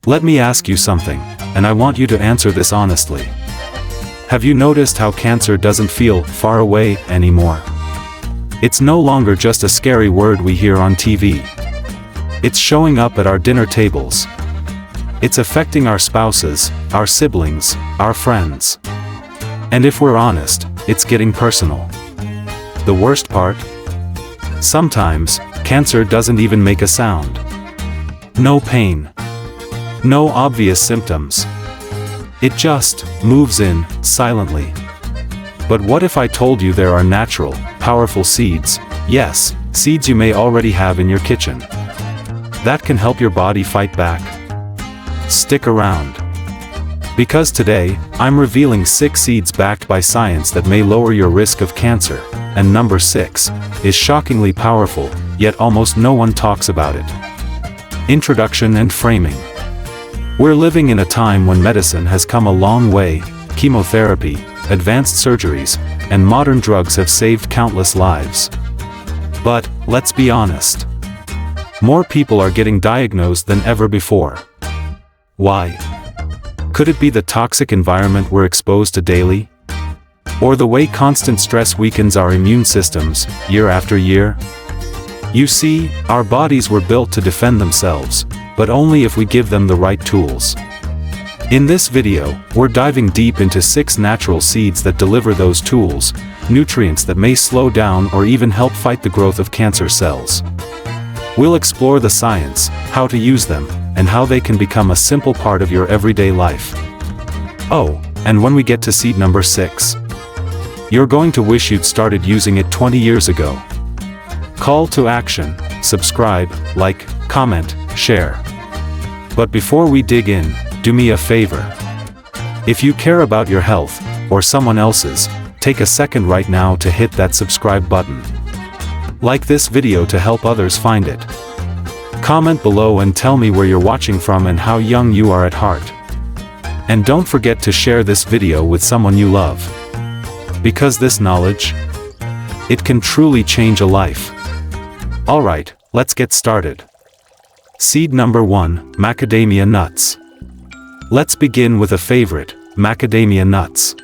Let me ask you something, and I want you to answer this honestly. Have you noticed how cancer doesn't feel far away anymore? It's no longer just a scary word we hear on TV. It's showing up at our dinner tables. It's affecting our spouses, our siblings, our friends. And if we're honest, it's getting personal. The worst part? Sometimes, cancer doesn't even make a sound. No pain. No obvious symptoms. It just moves in, silently. But what if I told you there are natural, powerful seeds, yes, seeds you may already have in your kitchen, that can help your body fight back? Stick around. Because today, I'm revealing 6 seeds backed by science that may lower your risk of cancer, and number 6 is shockingly powerful, yet almost no one talks about it. Introduction and framing. We're living in a time when medicine has come a long way. Chemotherapy, advanced surgeries, and modern drugs have saved countless lives. But, let's be honest. More people are getting diagnosed than ever before. Why? Could it be the toxic environment we're exposed to daily? Or the way constant stress weakens our immune systems, year after year? You see, our bodies were built to defend themselves, but only if we give them the right tools. In this video, we're diving deep into 6 natural seeds that deliver those tools, nutrients that may slow down or even help fight the growth of cancer cells. We'll explore the science, how to use them, and how they can become a simple part of your everyday life. Oh, and when we get to seed number 6, you're going to wish you'd started using it 20 years ago. Call to action: subscribe, like, comment, share. But before we dig in, do me a favor. If you care about your health, or someone else's, take a second right now to hit that subscribe button. Like this video to help others find it. Comment below and tell me where you're watching from and how young you are at heart. And don't forget to share this video with someone you love. Because this knowledge, it can truly change a life. Alright, let's get started. Seed number 1, macadamia nuts. Let's begin with a favorite, macadamia nuts.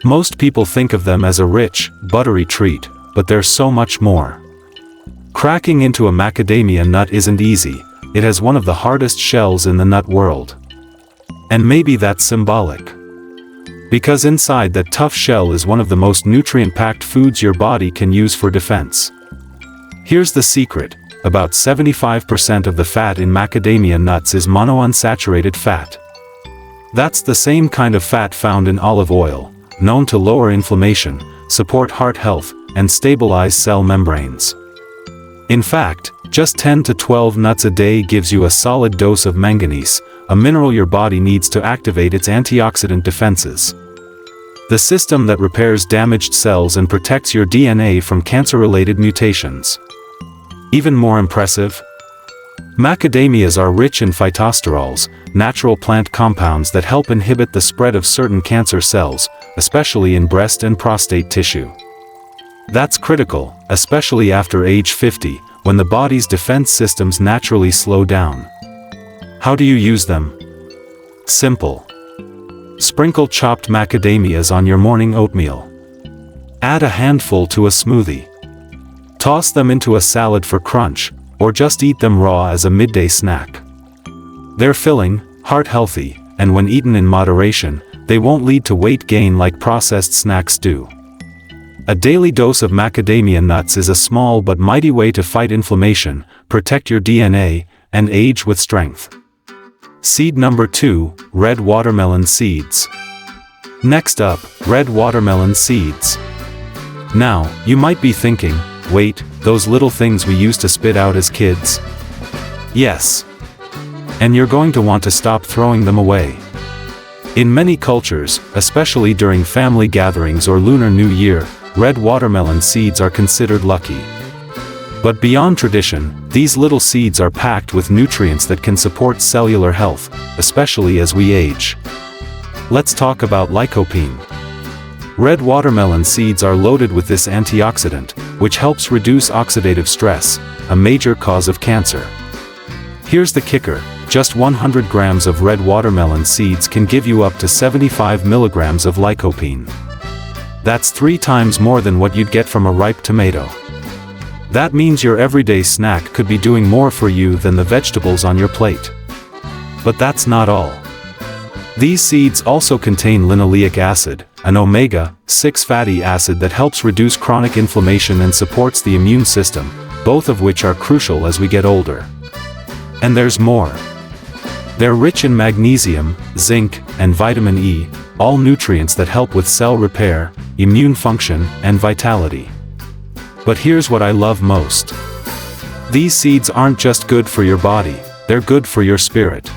Most people think of them as a rich, buttery treat, but there's so much more. Cracking into a macadamia nut isn't easy. It has one of the hardest shells in the nut world. And maybe that's symbolic. Because inside that tough shell is one of the most nutrient-packed foods your body can use for defense. Here's the secret: about 75% of the fat in macadamia nuts is monounsaturated fat. That's the same kind of fat found in olive oil, known to lower inflammation, support heart health, and stabilize cell membranes. In fact, just 10 to 12 nuts a day gives you a solid dose of manganese, a mineral your body needs to activate its antioxidant defenses. The system that repairs damaged cells and protects your DNA from cancer-related mutations. Even more impressive? Macadamias are rich in phytosterols, natural plant compounds that help inhibit the spread of certain cancer cells, especially in breast and prostate tissue. That's critical, especially after age 50, when the body's defense systems naturally slow down. How do you use them? Simple. Sprinkle chopped macadamias on your morning oatmeal. Add a handful to a smoothie. Toss them into a salad for crunch, or just eat them raw as a midday snack. They're filling, heart-healthy, and when eaten in moderation, they won't lead to weight gain like processed snacks do. A daily dose of macadamia nuts is a small but mighty way to fight inflammation, protect your DNA, and age with strength. Seed number 2, red watermelon seeds. Next up, red watermelon seeds. Now, you might be thinking, wait, those little things we used to spit out as kids? Yes. And you're going to want to stop throwing them away. In many cultures, especially during family gatherings or Lunar New Year, red watermelon seeds are considered lucky. But beyond tradition, these little seeds are packed with nutrients that can support cellular health, especially as we age. Let's talk about lycopene. Red watermelon seeds are loaded with this antioxidant, which helps reduce oxidative stress, a major cause of cancer. Here's the kicker: just 100 grams of red watermelon seeds can give you up to 75 milligrams of lycopene. That's 3 times more than what you'd get from a ripe tomato. That means your everyday snack could be doing more for you than the vegetables on your plate. But that's not all. These seeds also contain linoleic acid, an omega-6 fatty acid that helps reduce chronic inflammation and supports the immune system, both of which are crucial as we get older. And there's more. They're rich in magnesium, zinc, and vitamin E, all nutrients that help with cell repair, immune function, and vitality. But here's what I love most. These seeds aren't just good for your body, they're good for your spirit.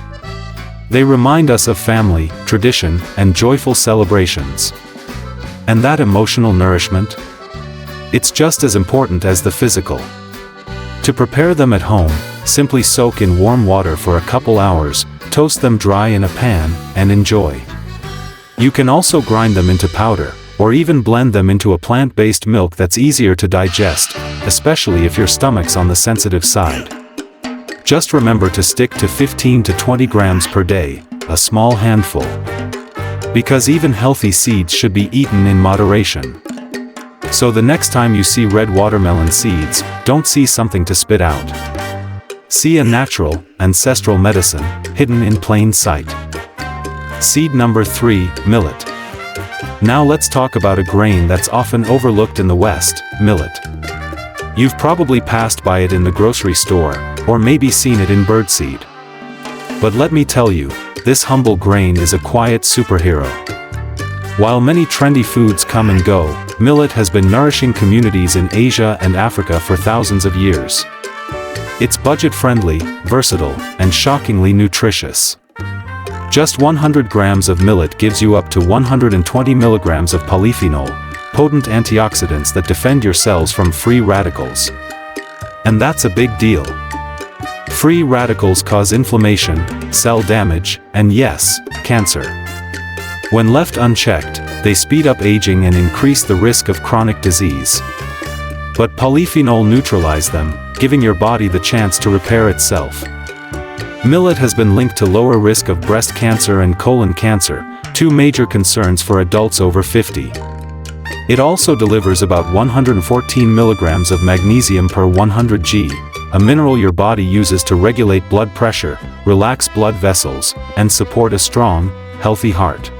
They remind us of family, tradition, and joyful celebrations. And that emotional nourishment? It's just as important as the physical. To prepare them at home, simply soak in warm water for a couple hours, toast them dry in a pan, and enjoy. You can also grind them into powder, or even blend them into a plant-based milk that's easier to digest, especially if your stomach's on the sensitive side. Just remember to stick to 15 to 20 grams per day, a small handful. Because even healthy seeds should be eaten in moderation. So the next time you see red watermelon seeds, don't see something to spit out. See a natural, ancestral medicine, hidden in plain sight. Seed number 3, millet. Now let's talk about a grain that's often overlooked in the West, millet. You've probably passed by it in the grocery store, or maybe seen it in birdseed. But let me tell you, this humble grain is a quiet superhero. While many trendy foods come and go, millet has been nourishing communities in Asia and Africa for thousands of years. It's budget-friendly, versatile, and shockingly nutritious. Just 100 grams of millet gives you up to 120 milligrams of polyphenol, potent antioxidants that defend your cells from free radicals. And that's a big deal. Free radicals cause inflammation, cell damage, and yes, cancer. When left unchecked, they speed up aging and increase the risk of chronic disease. But polyphenol neutralizes them, giving your body the chance to repair itself. Millet has been linked to lower risk of breast cancer and colon cancer, 2 major concerns for adults over 50. It also delivers about 114 milligrams of magnesium per 100 g, a mineral your body uses to regulate blood pressure, relax blood vessels, and support a strong, healthy heart.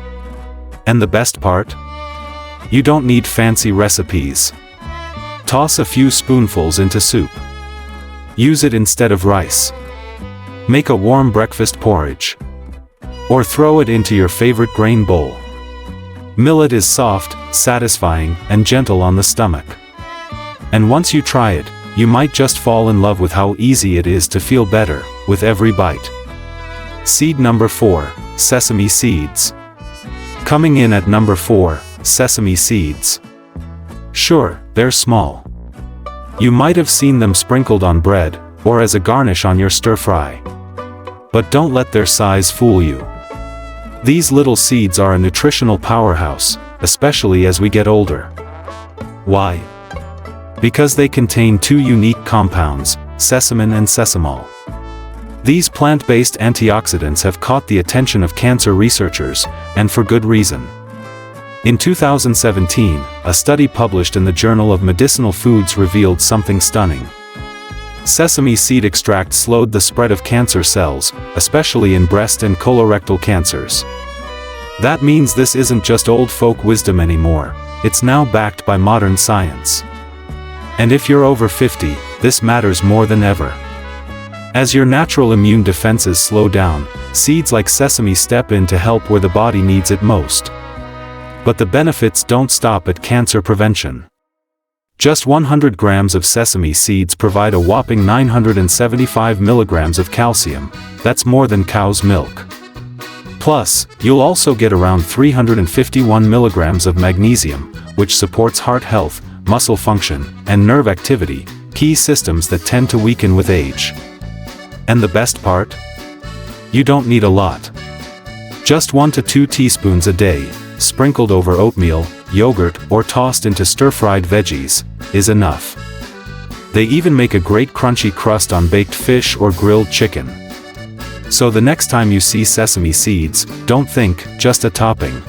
And the best part? You don't need fancy recipes. Toss a few spoonfuls into soup. Use it instead of rice. Make a warm breakfast porridge. Or throw it into your favorite grain bowl. Millet is soft, satisfying, and gentle on the stomach. And once you try it, you might just fall in love with how easy it is to feel better with every bite. Seed number 4, sesame seeds. Coming in at number 4, sesame seeds. Sure, they're small. You might have seen them sprinkled on bread, or as a garnish on your stir-fry. But don't let their size fool you. These little seeds are a nutritional powerhouse, especially as we get older. Why? Because they contain 2 unique compounds, sesamin and sesamol. These plant-based antioxidants have caught the attention of cancer researchers, and for good reason. In 2017, a study published in the Journal of Medicinal Foods revealed something stunning. Sesame seed extract slowed the spread of cancer cells, especially in breast and colorectal cancers. That means this isn't just old folk wisdom anymore, it's now backed by modern science. And if you're over 50, this matters more than ever. As your natural immune defenses slow down, seeds like sesame step in to help where the body needs it most. But the benefits don't stop at cancer prevention. Just 100 grams of sesame seeds provide a whopping 975 milligrams of calcium, that's more than cow's milk. Plus, you'll also get around 351 milligrams of magnesium, which supports heart health, muscle function, and nerve activity, key systems that tend to weaken with age. And the best part? You don't need a lot. Just 1 to 2 teaspoons a day, sprinkled over oatmeal, yogurt, or tossed into stir-fried veggies, is enough. They even make a great crunchy crust on baked fish or grilled chicken. So the next time you see sesame seeds, don't think, just a topping.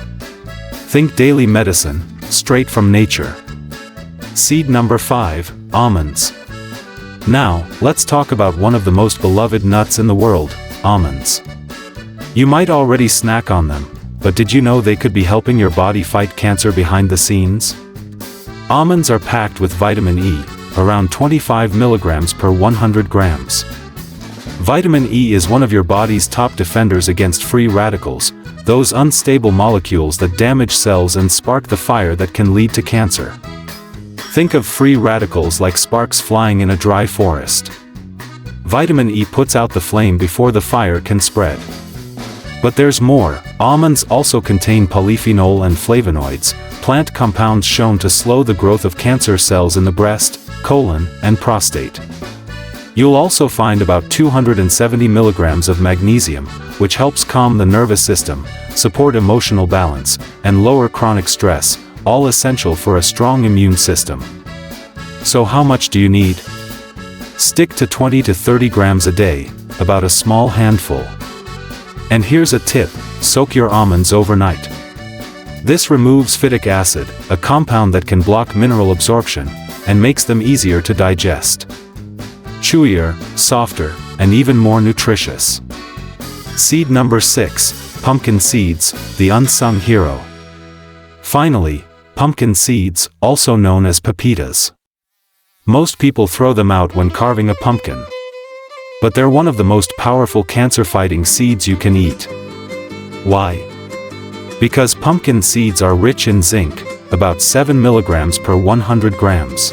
Think daily medicine, straight from nature. Seed number 5, almonds. Now, let's talk about one of the most beloved nuts in the world, almonds. You might already snack on them, but did you know they could be helping your body fight cancer behind the scenes? Almonds are packed with vitamin E, around 25 milligrams per 100 grams. Vitamin E is one of your body's top defenders against free radicals, those unstable molecules that damage cells and spark the fire that can lead to cancer. Think of free radicals like sparks flying in a dry forest. Vitamin E puts out the flame before the fire can spread. But there's more. Almonds also contain polyphenol and flavonoids, plant compounds shown to slow the growth of cancer cells in the breast, colon, and prostate. You'll also find about 270 milligrams of magnesium, which helps calm the nervous system, support emotional balance, and lower chronic stress, all essential for a strong immune system. So how much do you need? Stick to 20 to 30 grams a day, about a small handful. And here's a tip, soak your almonds overnight. This removes phytic acid, a compound that can block mineral absorption, and makes them easier to digest. Chewier, softer, and even more nutritious. Seed number 6, pumpkin seeds, the unsung hero. Finally, pumpkin seeds, also known as pepitas. Most people throw them out when carving a pumpkin. But they're one of the most powerful cancer-fighting seeds you can eat. Why? Because pumpkin seeds are rich in zinc, about 7 milligrams per 100 grams.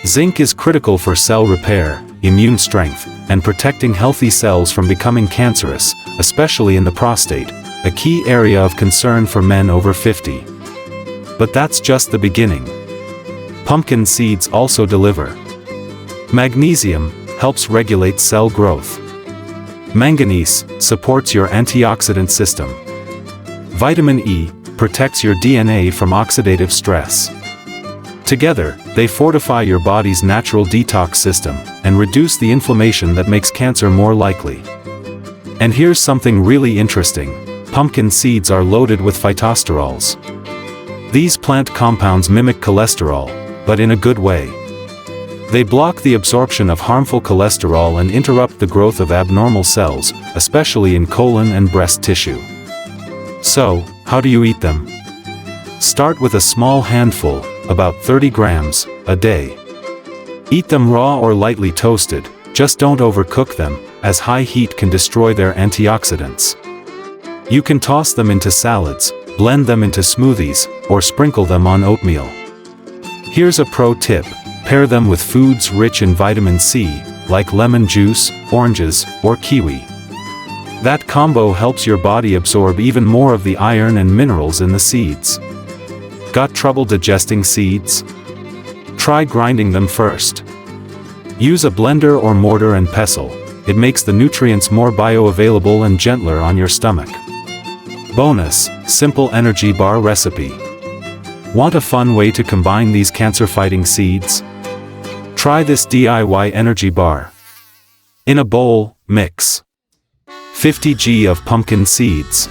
Zinc is critical for cell repair, immune strength, and protecting healthy cells from becoming cancerous, especially in the prostate, a key area of concern for men over 50. But that's just the beginning. Pumpkin seeds also deliver. Magnesium helps regulate cell growth. Manganese supports your antioxidant system. Vitamin E protects your DNA from oxidative stress. Together, they fortify your body's natural detox system and reduce the inflammation that makes cancer more likely. And here's something really interesting. Pumpkin seeds are loaded with phytosterols. These plant compounds mimic cholesterol, but in a good way. They block the absorption of harmful cholesterol and interrupt the growth of abnormal cells, especially in colon and breast tissue. So, how do you eat them? Start with a small handful, about 30 grams, a day. Eat them raw or lightly toasted, just don't overcook them, as high heat can destroy their antioxidants. You can toss them into salads, blend them into smoothies, or sprinkle them on oatmeal. Here's a pro tip, pair them with foods rich in vitamin C, like lemon juice, oranges, or kiwi. That combo helps your body absorb even more of the iron and minerals in the seeds. Got trouble digesting seeds? Try grinding them first. Use a blender or mortar and pestle. It makes the nutrients more bioavailable and gentler on your stomach. Bonus, simple energy bar recipe. Want a fun way to combine these cancer-fighting seeds? Try this DIY energy bar. In a bowl, mix 50 g of pumpkin seeds,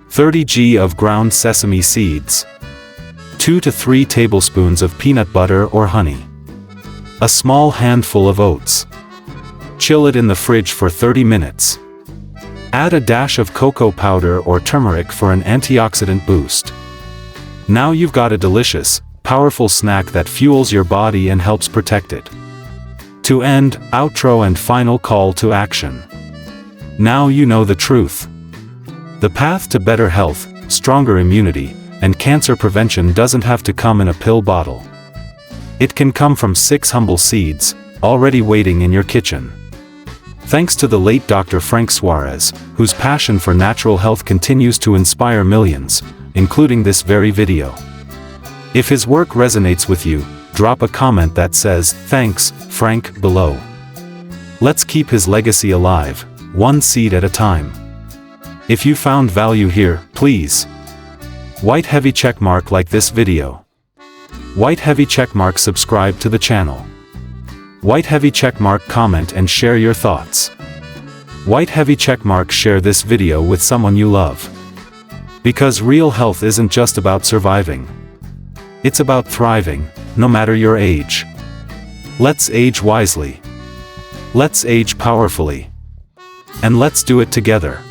30 g of ground sesame seeds, 2 to 3 tablespoons of peanut butter or honey, a small handful of oats. Chill it in the fridge for 30 minutes. Add a dash of cocoa powder or turmeric for an antioxidant boost. Now you've got a delicious, powerful snack that fuels your body and helps protect it. To end, outro and final call to action. Now you know the truth. The path to better health, stronger immunity, and cancer prevention doesn't have to come in a pill bottle. It can come from 6 humble seeds, already waiting in your kitchen. Thanks to the late Dr. Frank Suarez, whose passion for natural health continues to inspire millions, including this very video. If his work resonates with you, drop a comment that says, "Thanks, Frank," below. Let's keep his legacy alive, one seed at a time. If you found value here, please white heavy checkmark like this video. White heavy checkmark subscribe to the channel. White heavy checkmark comment and share your thoughts. White heavy checkmark. Share this video with someone you love. Because real health isn't just about surviving. It's about thriving, no matter your age. Let's age wisely. Let's age powerfully. And let's do it together.